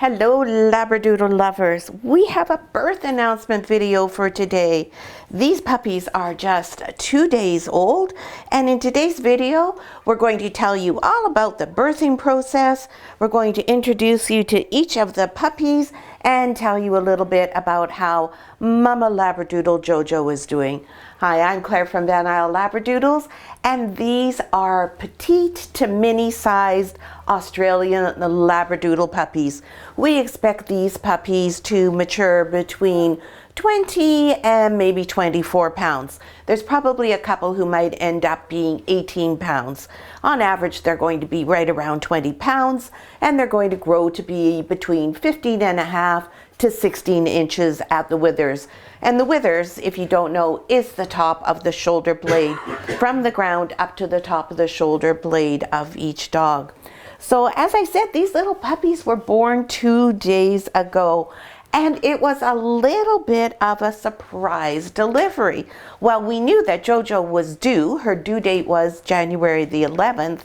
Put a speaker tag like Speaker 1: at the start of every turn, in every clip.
Speaker 1: Hello Labradoodle lovers, we have a birth announcement video for today. These puppies are just 2 days old, and in today's video we're going to tell you all about the birthing process. We're going to introduce you to each of the puppies and tell you a little bit about how Mama Labradoodle Jojo is doing. Hi, I'm Claire from Van Isle Labradoodles, and these are petite to mini-sized Australian Labradoodle puppies. We expect these puppies to mature between 20 and maybe 24 pounds. There's probably a couple who might end up being 18 pounds. On average, they're going to be right around 20 pounds, and they're going to grow to be between 15 and a half to 16 inches at the withers. And the withers, if you don't know, is the top of the shoulder blade, from the ground up to the top of the shoulder blade of each dog. So as I said, these little puppies were born 2 days ago, and it was a little bit of a surprise delivery. Well, we knew that Jojo was due. Her due date was January the 11th.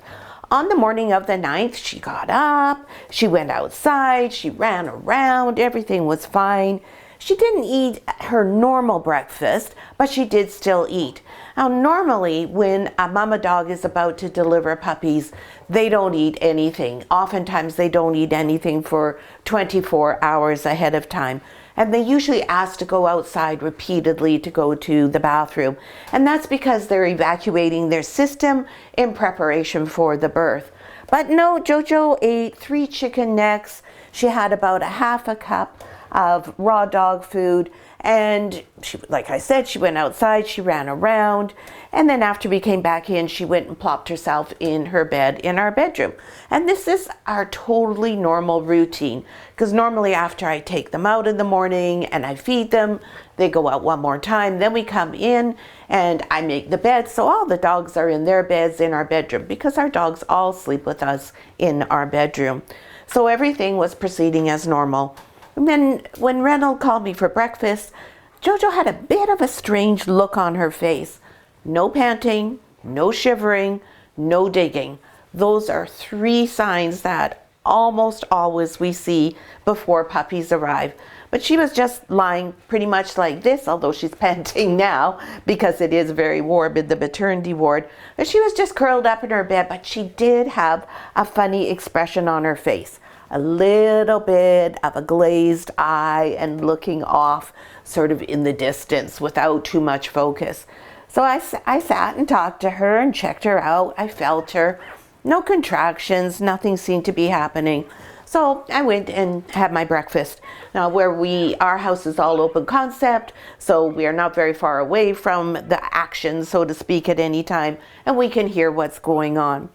Speaker 1: On the morning of the 9th, she got up, she went outside, she ran around, everything was fine. She didn't eat her normal breakfast, but she did still eat. Now, normally when a mama dog is about to deliver puppies, they don't eat anything. Oftentimes they don't eat anything for 24 hours ahead of time. And they usually ask to go outside repeatedly to go to the bathroom. And that's because they're evacuating their system in preparation for the birth. But no, Jojo ate 3 chicken necks. She had about a half a cup of raw dog food, and she, like I said, she went outside, she ran around, and then after we came back in, she went and plopped herself in her bed in our bedroom. And this is our totally normal routine, because normally after I take them out in the morning and I feed them, they go out one more time, then we come in and I make the bed, so all the dogs are in their beds in our bedroom, because our dogs all sleep with us in our bedroom. So everything was proceeding as normal. And then when Reynolds called me for breakfast, Jojo had a bit of a strange look on her face. No panting, no shivering, no digging. Those are 3 signs that almost always we see before puppies arrive. But she was just lying pretty much like this, although she's panting now because it is very warm in the maternity ward. But she was just curled up in her bed, but she did have a funny expression on her face. A little bit of a glazed eye and looking off sort of in the distance without too much focus. So I sat and talked to her and checked her out. I felt her. No contractions, nothing seemed to be happening. So I went and had my breakfast. Now our house is all open concept, so we are not very far away from the action, so to speak, at any time, and we can hear what's going on.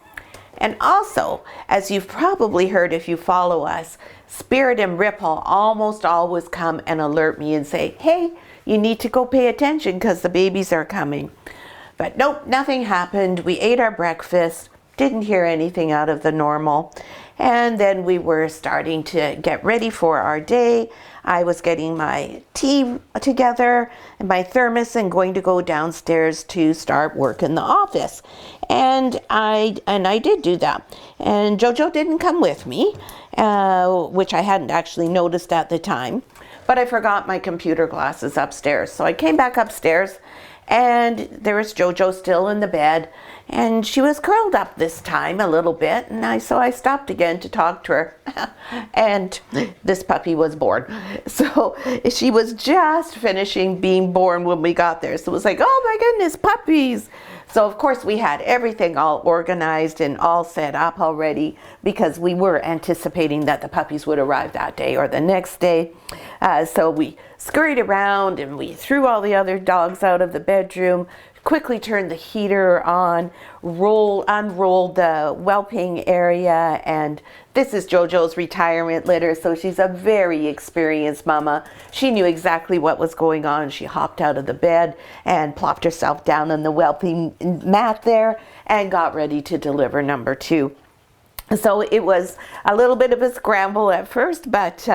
Speaker 1: And also, as you've probably heard if you follow us, Spirit and Ripple almost always come and alert me and say, hey, you need to go pay attention because the babies are coming. But nope, nothing happened. We ate our breakfast, didn't hear anything out of the normal. And then we were starting to get ready for our day. I was getting my tea together and my thermos and going to go downstairs to start work in the office. And I did do that. And Jojo didn't come with me, which I hadn't actually noticed at the time. But I forgot my computer glasses upstairs. So I came back upstairs, and there was Jojo still in the bed, and she was curled up this time a little bit, and so I stopped again to talk to her, and this puppy was born. So she was just finishing being born when we got there. So it was like, oh my goodness, puppies. So of course we had everything all organized and all set up already, because we were anticipating that the puppies would arrive that day or the next day. So we scurried around and we threw all the other dogs out of the bedroom, quickly turned the heater on, unrolled the whelping area, and this is Jojo's retirement litter, so she's a very experienced mama. She knew exactly what was going on. She hopped out of the bed and plopped herself down on the whelping mat there and got ready to deliver number 2. So it was a little bit of a scramble at first, but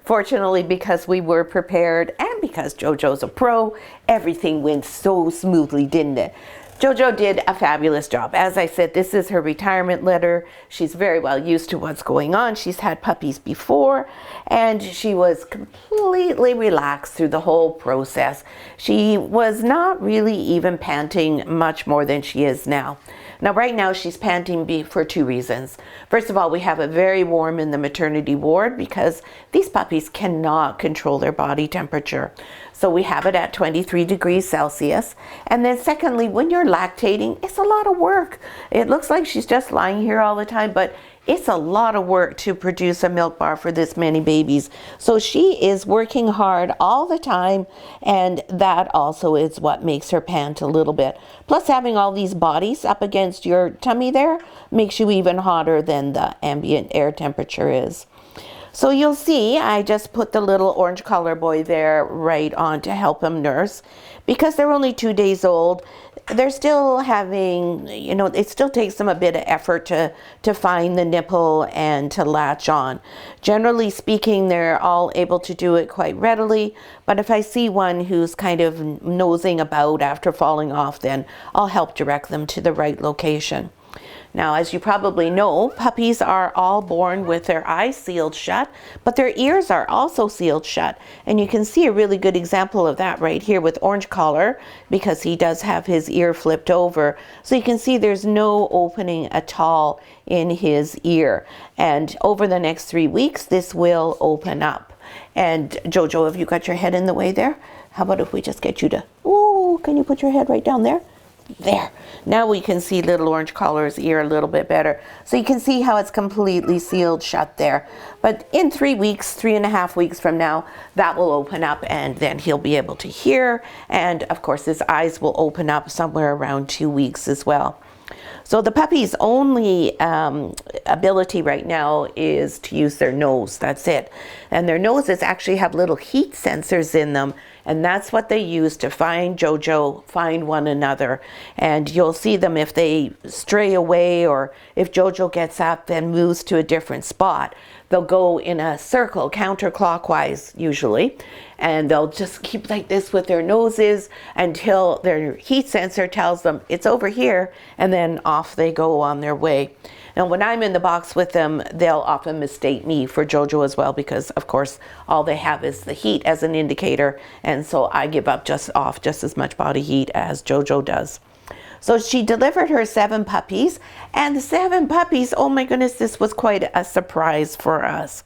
Speaker 1: fortunately, because we were prepared and because Jojo's a pro, everything went so smoothly, didn't it? Jojo did a fabulous job. As I said, this is her retirement litter. She's very well used to what's going on. She's had puppies before, and she was completely relaxed through the whole process. She was not really even panting much more than she is now. Now, right now, she's panting for two reasons. First of all, we have it very warm in the maternity ward because these puppies cannot control their body temperature. So we have it at 23 degrees Celsius. And then secondly, when you're lactating, it's a lot of work. It looks like she's just lying here all the time, but it's a lot of work to produce a milk bar for this many babies. So she is working hard all the time, and that also is what makes her pant a little bit. Plus, having all these bodies up against your tummy there makes you even hotter than the ambient air temperature is. So you'll see I just put the little orange collar boy there right on to help him nurse. Because they're only 2 days old, they're still having, it still takes them a bit of effort to find the nipple and to latch on. Generally speaking, they're all able to do it quite readily, but if I see one who's kind of nosing about after falling off, then I'll help direct them to the right location. Now, as you probably know, puppies are all born with their eyes sealed shut, but their ears are also sealed shut. And you can see a really good example of that right here with Orange Collar, because he does have his ear flipped over. So you can see there's no opening at all in his ear. And over the next 3 weeks, this will open up. And Jojo, have you got your head in the way there? How about if we just get you to, ooh, can you put your head right down there? There. Now we can see little Orange Collar's ear a little bit better. So you can see how it's completely sealed shut there. But in 3 weeks, 3.5 weeks from now, that will open up and then he'll be able to hear. And of course, his eyes will open up somewhere around 2 weeks as well. So the puppy's only ability right now is to use their nose. That's it. And their noses actually have little heat sensors in them. And that's what they use to find Jojo, find one another. And you'll see them if they stray away or if Jojo gets up and moves to a different spot. They'll go in a circle, counterclockwise usually, and they'll just keep like this with their noses until their heat sensor tells them it's over here, and then off they go on their way. Now, when I'm in the box with them, they'll often mistake me for Jojo as well, because of course all they have is the heat as an indicator, and so I give up just as much body heat as Jojo does. So she delivered her 7 puppies, and the 7 puppies, oh my goodness, this was quite a surprise for us.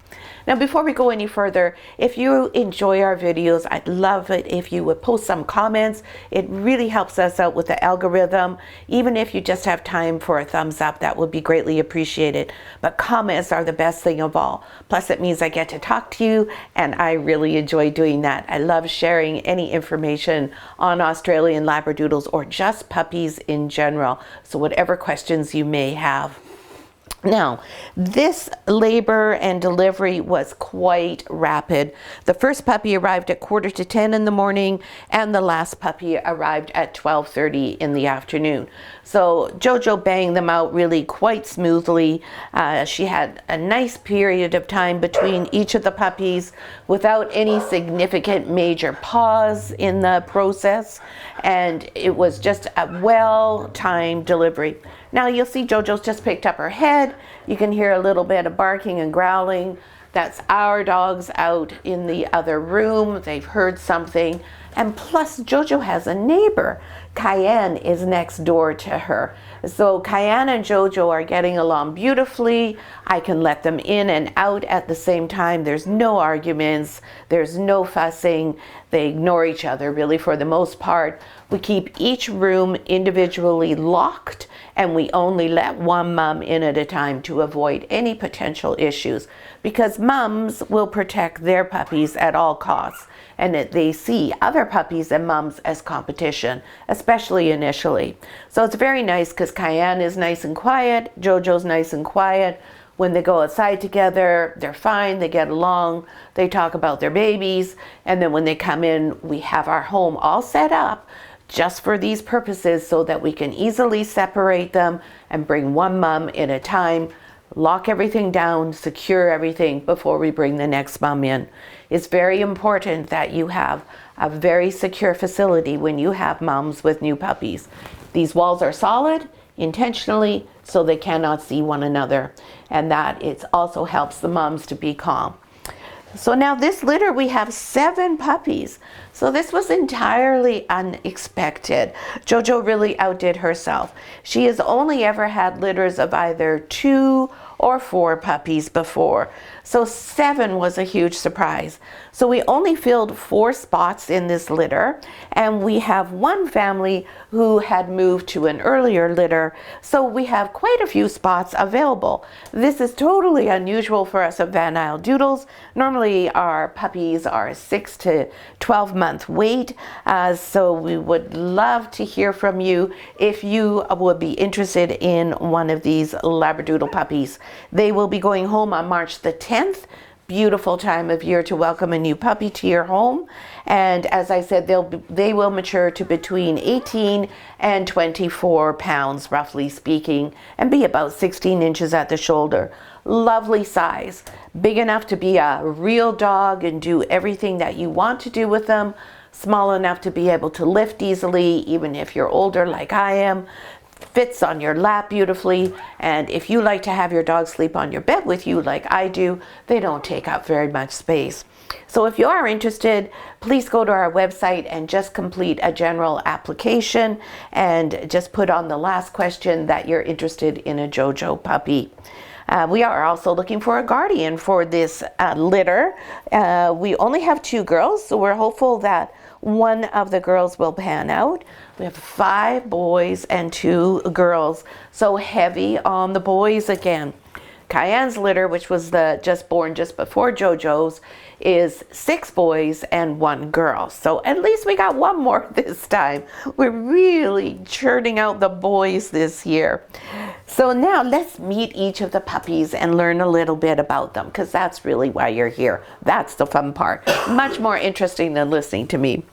Speaker 1: Now, before we go any further, if you enjoy our videos, I'd love it if you would post some comments. It really helps us out with the algorithm. Even if you just have time for a thumbs up, that would be greatly appreciated. But comments are the best thing of all. Plus, it means I get to talk to you, and I really enjoy doing that. I love sharing any information on Australian Labradoodles or just puppies in general. So whatever questions you may have. Now, this labor and delivery was quite rapid. The first puppy arrived at 9:45 in the morning, and the last puppy arrived at 12:30 in the afternoon. So Jojo banged them out really quite smoothly. She had a nice period of time between each of the puppies without any significant major pause in the process, and it was just a well-timed delivery. Now you'll see Jojo's just picked up her head. You can hear a little bit of barking and growling. That's our dogs out in the other room. They've heard something. And plus, Jojo has a neighbor. Cayenne is next door to her. So Cayenne and Jojo are getting along beautifully. I can let them in and out at the same time. There's no arguments. There's no fussing. They ignore each other really for the most part. We keep each room individually locked, and we only let one mom in at a time to avoid any potential issues, because moms will protect their puppies at all costs, and that they see other puppies and moms as competition, especially initially. So it's very nice because Cayenne is nice and quiet, Jojo's nice and quiet. When they go outside together, they're fine, they get along, they talk about their babies, and then when they come in, we have our home all set up just for these purposes so that we can easily separate them and bring one mom in a time, lock everything down, secure everything before we bring the next mom in. It's very important that you have a very secure facility when you have moms with new puppies. These walls are solid intentionally so they cannot see one another, and that it also helps the moms to be calm. So now this litter, we have 7 puppies. So this was entirely unexpected. Jojo really outdid herself. She has only ever had litters of either 2 or 4 puppies before. So 7 was a huge surprise. So we only filled 4 spots in this litter, and we have one family who had moved to an earlier litter, so we have quite a few spots available. This is totally unusual for us at Van Isle Doodles. Normally our puppies are 6 to 12 month wait, so we would love to hear from you if you would be interested in one of these Labradoodle puppies. They will be going home on March the 10th. Beautiful time of year to welcome a new puppy to your home. And as I said, they will mature to between 18 and 24 pounds, roughly speaking, and be about 16 inches at the shoulder. Lovely size, big enough to be a real dog and do everything that you want to do with them. Small enough to be able to lift easily, even if you're older like I am. Fits on your lap beautifully, and if you like to have your dog sleep on your bed with you like I do, they don't take up very much space. So if you are interested, please go to our website and just complete a general application and just put on the last question that you're interested in a Jojo puppy. We are also looking for a guardian for this litter. We only have 2 girls, so we're hopeful that one of the girls will pan out. We have 5 boys and 2 girls, so heavy on the boys again. Cayenne's litter, which was just born just before Jojo's, is 6 boys and 1 girl. So at least we got 1 more this time. We're really churning out the boys this year. So now let's meet each of the puppies and learn a little bit about them, because that's really why you're here. That's the fun part. Much more interesting than listening to me.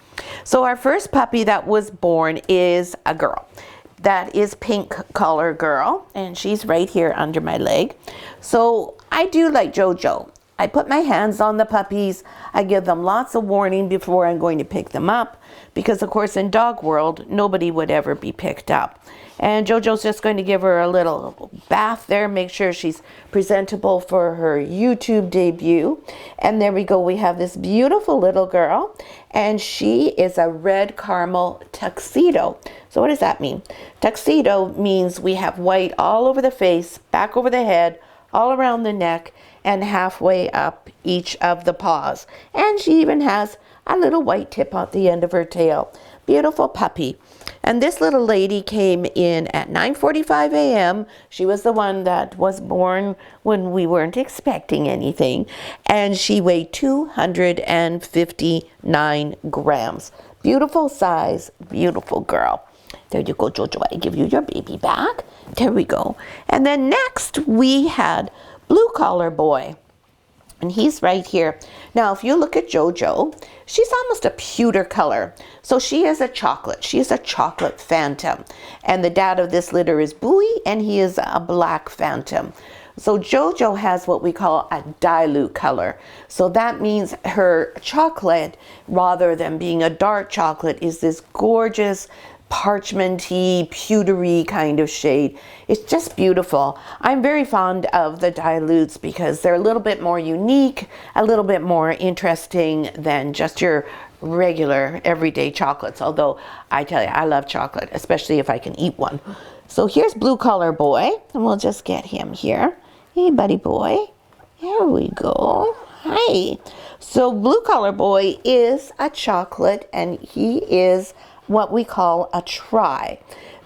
Speaker 1: So our first puppy that was born is a girl. That is Pink Collar Girl, and she's right here under my leg. So I do like Jojo. I put my hands on the puppies. I give them lots of warning before I'm going to pick them up, because of course in dog world, nobody would ever be picked up. And Jojo's just going to give her a little bath there, make sure she's presentable for her YouTube debut. And there we go, we have this beautiful little girl, and she is a red caramel tuxedo. So what does that mean? Tuxedo means we have white all over the face, back over the head, all around the neck, and halfway up each of the paws. And she even has a little white tip at the end of her tail. Beautiful puppy. And this little lady came in at 9:45 a.m. She was the one that was born when we weren't expecting anything. And she weighed 259 grams. Beautiful size, beautiful girl. There you go, Jojo. I give you your baby back. There we go. And then next we had Blue Collar Boy. And he's right here. Now, if you look at Jojo, she's almost a pewter color. So she is a chocolate. She is a chocolate phantom. And the dad of this litter is Bowie, and he is a black phantom. So Jojo has what we call a dilute color. So that means her chocolate, rather than being a dark chocolate, is this gorgeous parchmenty, pewtery kind of shade. It's just beautiful. I'm very fond of the dilutes because they're a little bit more unique, a little bit more interesting than just your regular everyday chocolates. Although I tell you, I love chocolate, especially if I can eat one. So here's Blue Collar Boy, and we'll just get him here. Hey, buddy boy. There we go. Hi. So Blue Collar Boy is a chocolate, and he is what we call a tri,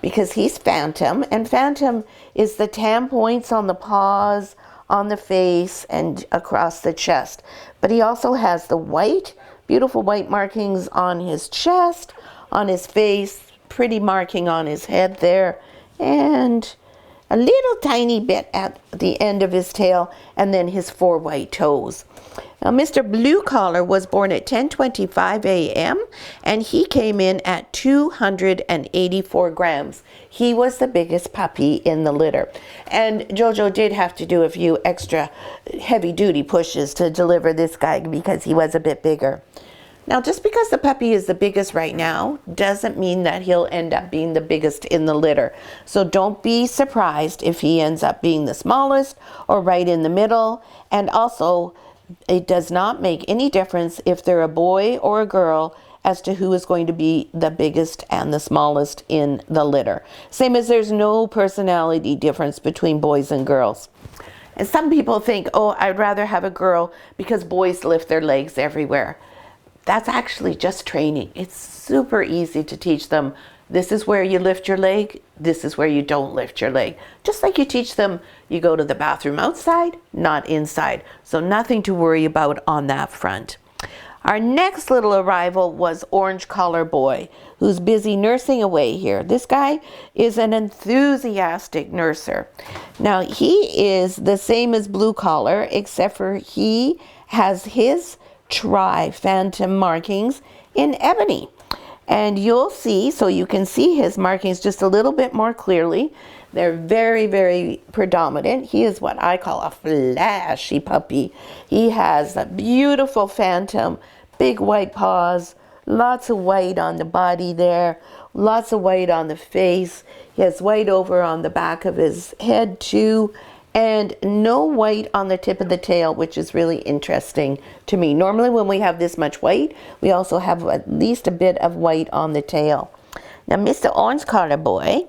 Speaker 1: because he's phantom, and phantom is the tan points on the paws, on the face, and across the chest. But he also has the white, beautiful white markings on his chest, on his face, pretty marking on his head there, and a little tiny bit at the end of his tail, and then his 4 white toes. Now, Mr. Blue Collar was born at 10:25 a.m. and he came in at 284 grams. He was the biggest puppy in the litter. And Jojo did have to do a few extra heavy-duty pushes to deliver this guy because he was a bit bigger. Now, just because the puppy is the biggest right now doesn't mean that he'll end up being the biggest in the litter. So don't be surprised if he ends up being the smallest or right in the middle. And also, it does not make any difference if they're a boy or a girl as to who is going to be the biggest and the smallest in the litter. Same as there's no personality difference between boys and girls. And some people think, oh, I'd rather have a girl because boys lift their legs everywhere. That's actually just training. It's super easy to teach them. This is where you lift your leg. This is where you don't lift your leg. Just like you teach them, you go to the bathroom outside, not inside. So nothing to worry about on that front. Our next little arrival was Orange Collar Boy, who's busy nursing away here. This guy is an enthusiastic nurser. Now, he is the same as Blue Collar, except for he has his tri-phantom markings in ebony. And you'll see, so you can see his markings just a little bit more clearly. They're very, very predominant. He is what I call a flashy puppy. He has a beautiful phantom, big white paws, lots of white on the body there, lots of white on the face. He has white over on the back of his head too, and no white on the tip of the tail, which is really interesting to me. Normally when we have this much white, we also have at least a bit of white on the tail. Now, Mr. Orange Collar Boy,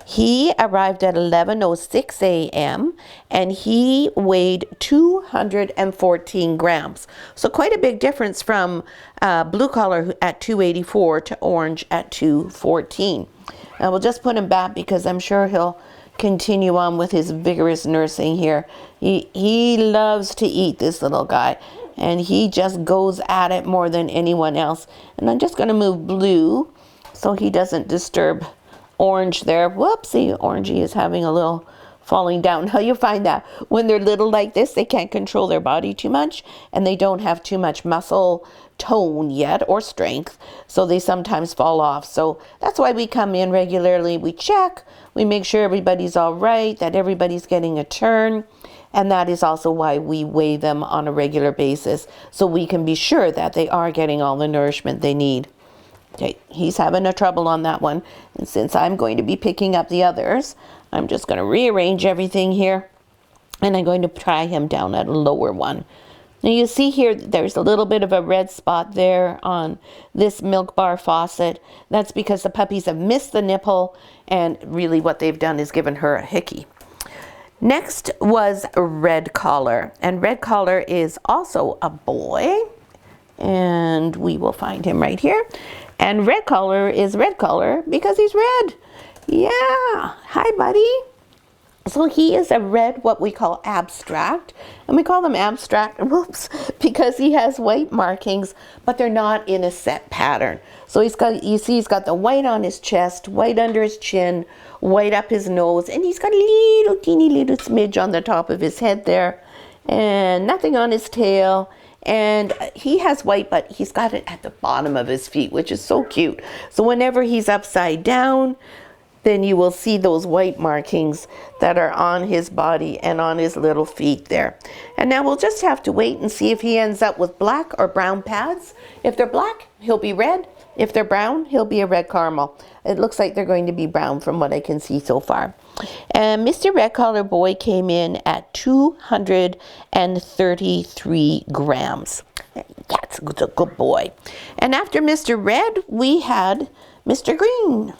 Speaker 1: he arrived at 11:06 a.m. and he weighed 214 grams. So quite a big difference from Blue Collar at 284 to Orange at 214. Now we'll just put him back because I'm sure he'll continue on with his vigorous nursing here. He loves to eat, this little guy, and he just goes at it more than anyone else. And I'm just going to move Blue so he doesn't disturb Orange there. Whoopsie, Orangey is having a little falling down. Now you find that when they're little like this, they can't control their body too much, and they don't have too much muscle tone yet or strength, so they sometimes fall off. So that's why we come in regularly. We check, we make sure everybody's all right, that everybody's getting a turn, and that is also why we weigh them on a regular basis, so we can be sure that they are getting all the nourishment they need. Okay, he's having a trouble on that one, and since I'm going to be picking up the others, I'm just going to rearrange everything here, and I'm going to try him down at a lower one. Now you see here, there's a little bit of a red spot there on this milk bar faucet. That's because the puppies have missed the nipple, and really what they've done is given her a hickey. Next was Red Collar, and Red Collar is also a boy, and we will find him right here. And Red Collar is Red Collar because he's red. Yeah, hi buddy. So he is a red, what we call abstract, and we call them abstract, whoops, because he has white markings, but they're not in a set pattern. So he's got, you see, he's got the white on his chest, white under his chin, white up his nose, and he's got a little teeny little smidge on the top of his head there, and nothing on his tail. And he has white, but he's got it at the bottom of his feet, which is so cute. So whenever he's upside down, then you will see those white markings that are on his body and on his little feet there. And now we'll just have to wait and see if he ends up with black or brown pads. If they're black, he'll be red. If they're brown, he'll be a red caramel. It looks like they're going to be brown from what I can see so far. And Mr. Red Collar Boy came in at 233 grams. That's a good boy. And after Mr. Red, we had Mr. Green.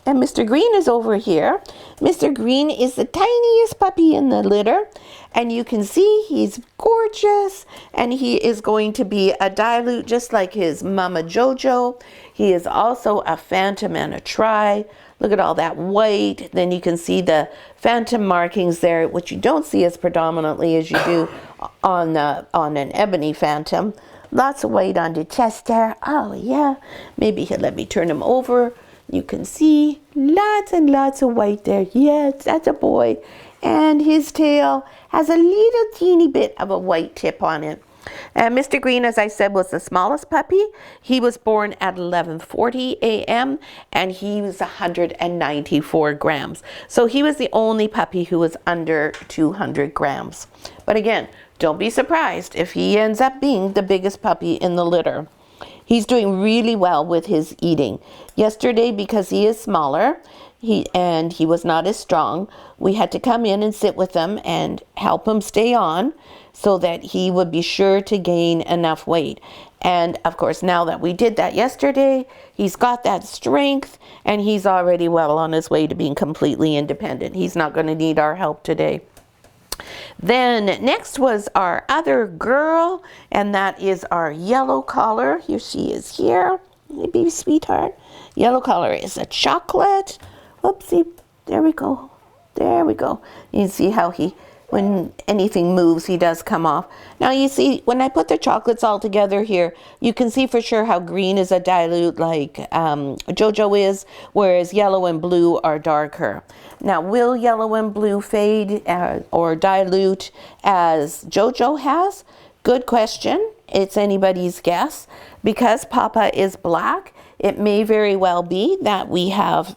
Speaker 1: And Mr. Green is over here. Mr. Green is the tiniest puppy in the litter. And you can see he's gorgeous. And he is going to be a dilute just like his mama Jojo. He is also a phantom and a tri. Look at all that white. Then you can see the phantom markings there, which you don't see as predominantly as you do on an ebony phantom. Lots of white on the chest there. Oh yeah. Maybe he'll let me turn him over. You can see lots and lots of white there. Yes, that's a boy. And his tail has a little teeny bit of a white tip on it. And Mr. Green, as I said, was the smallest puppy. He was born at 11:40 a.m. and he was 194 grams. So he was the only puppy who was under 200 grams. But again, don't be surprised if he ends up being the biggest puppy in the litter. He's doing really well with his eating. Yesterday, because he is smaller, he was not as strong, we had to come in and sit with him and help him stay on so that he would be sure to gain enough weight. And of course, now that we did that yesterday, he's got that strength and he's already well on his way to being completely independent. He's not going to need our help today. Then next was our other girl, and that is our yellow collar. Here she is here. Hey, baby sweetheart. Yellow collar is a chocolate. Whoopsie. There we go. There we go. You can see how when anything moves, he does come off. Now you see, when I put the chocolates all together here, you can see for sure how green is a dilute like Jojo is, whereas yellow and blue are darker. Now, will yellow and blue fade or dilute as Jojo has? Good question. It's anybody's guess. Because Papa is black, it may very well be that we have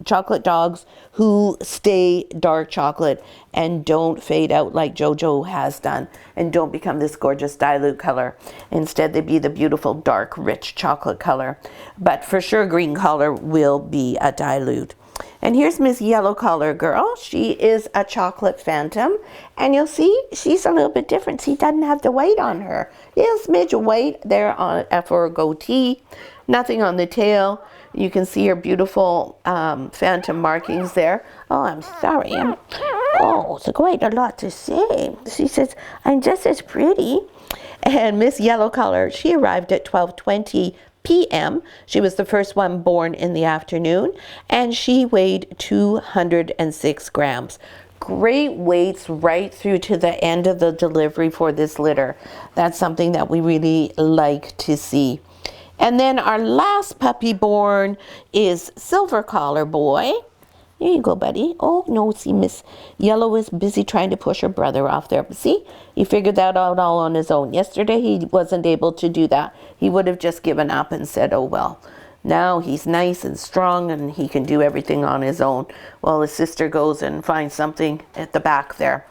Speaker 1: chocolate dogs who stay dark chocolate and don't fade out like Jojo has done and don't become this gorgeous dilute color. Instead, they be the beautiful dark rich chocolate color. But for sure, green color will be a dilute. And here's Miss Yellow Collar Girl. She is a chocolate phantom. And you'll see she's a little bit different. She doesn't have the white on her. Little smidge of white there on for a goatee. Nothing on the tail. You can see her beautiful phantom markings there. Oh, I'm sorry. It's quite a lot to say. She says, I'm just as pretty. And Miss Yellow Collar, she arrived at 12:20 p.m. She was the first one born in the afternoon, and she weighed 206 grams. Great weights right through to the end of the delivery for this litter. That's something that we really like to see. And then our last puppy born is Silver Collar Boy. Here you go, buddy. Oh, no, see, Miss Yellow is busy trying to push her brother off there. But see, he figured that out all on his own. Yesterday, he wasn't able to do that. He would have just given up and said, oh, well. Now he's nice and strong and he can do everything on his own. Well, his sister goes and finds something at the back there.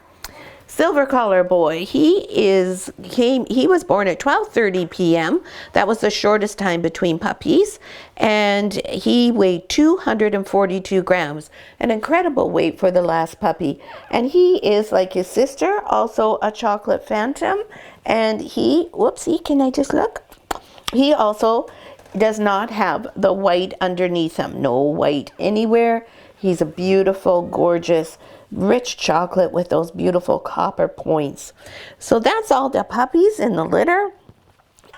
Speaker 1: Silver Collar Boy, he was born at 12:30 p.m. That was the shortest time between puppies, and he weighed 242 grams, an incredible weight for the last puppy. And he is, like his sister, also a chocolate phantom, and can I just look? He also does not have the white underneath him, no white anywhere. He's a beautiful, gorgeous, rich chocolate with those beautiful copper points. So that's all the puppies in the litter.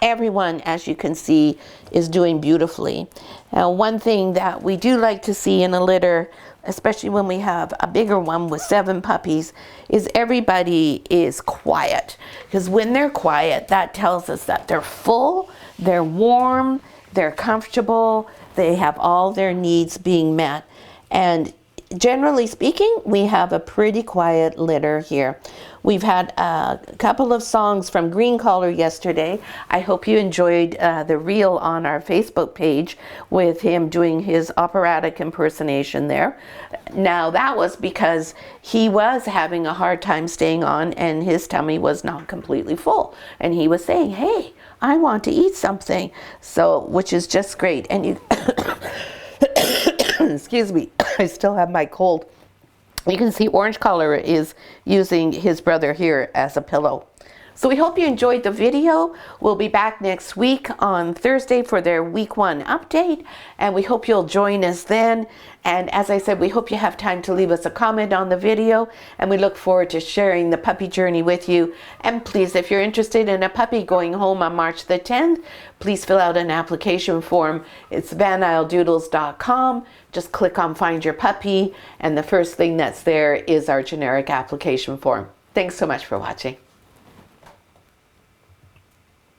Speaker 1: Everyone, as you can see, is doing beautifully. Now, one thing that we do like to see in a litter, especially when we have a bigger one with 7 puppies, is everybody is quiet. Because when they're quiet, that tells us that they're full, they're warm, they're comfortable, they have all their needs being met. And generally speaking, we have a pretty quiet litter here. We've had a couple of songs from Green Collar yesterday. I hope you enjoyed the reel on our Facebook page with him doing his operatic impersonation there. Now, that was because he was having a hard time staying on and his tummy was not completely full. And he was saying, hey, I want to eat something. So, which is just great. And you... Excuse me, I still have my cold. You can see Orange Collar is using his brother here as a pillow. So we hope you enjoyed the video. We'll be back next week on Thursday for their week 1 update, and we hope you'll join us then. And as I said, we hope you have time to leave us a comment on the video, and we look forward to sharing the puppy journey with you. And please, if you're interested in a puppy going home on March the 10th, please fill out an application form. It's isledoodles.com. Just click on Find Your Puppy, and the first thing that's there is our generic application form. Thanks so much for watching.